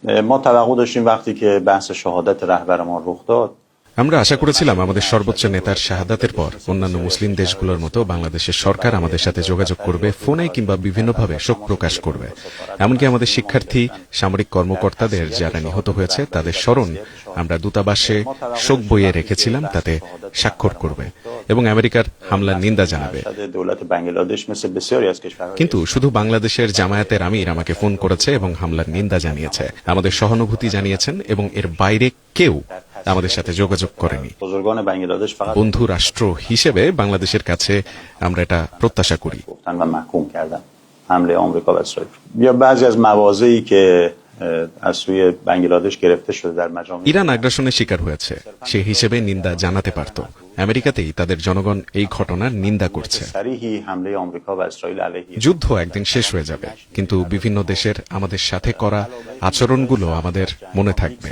ما توقع داشتیم وقتی که بحث شهادت رهبرمان رخ داد আমরা আশা করেছিলাম আমাদের সর্বোচ্চ নেতার শাহাদাতের পর অন্যান্য মুসলিম দেশগুলোর মতো বাংলাদেশের সরকার আমাদের সাথে যোগাযোগ করবে, ফোনে কিংবা বিভিন্নভাবে শোক প্রকাশ করবে। এমনকি আমাদের শিক্ষার্থী, সামরিক কর্মকর্তাদের যারা নিহত হয়েছে তাদের স্মরণ আমরা দূতাবাসে শোক বইয়ে রেখেছিলাম, তাতে স্বাক্ষর করবে এবং আমেরিকার হামলার নিন্দা জানাবে। কিন্তু শুধু বাংলাদেশের জামায়াতের আমির আমাকে ফোন করেছে এবং হামলার নিন্দা জানিয়েছে, আমাদের সহানুভূতি জানিয়েছেন এবং এর বাইরে কেউ আমাদের সাথে যোগাযোগ করেনি। বন্ধু রাষ্ট্র হিসেবে বাংলাদেশের কাছে আমরা এটা প্রত্যাশা করি। ইরান আগ্রাসনের শিকার হয়েছে, সে হিসেবে নিন্দা জানাতে পারত। আমেরিকাতেই তাদের জনগণ এই ঘটনার নিন্দা করছে। যুদ্ধ একদিন শেষ হয়ে যাবে, কিন্তু বিভিন্ন দেশের আমাদের সাথে করা আচরণগুলো আমাদের মনে থাকবে।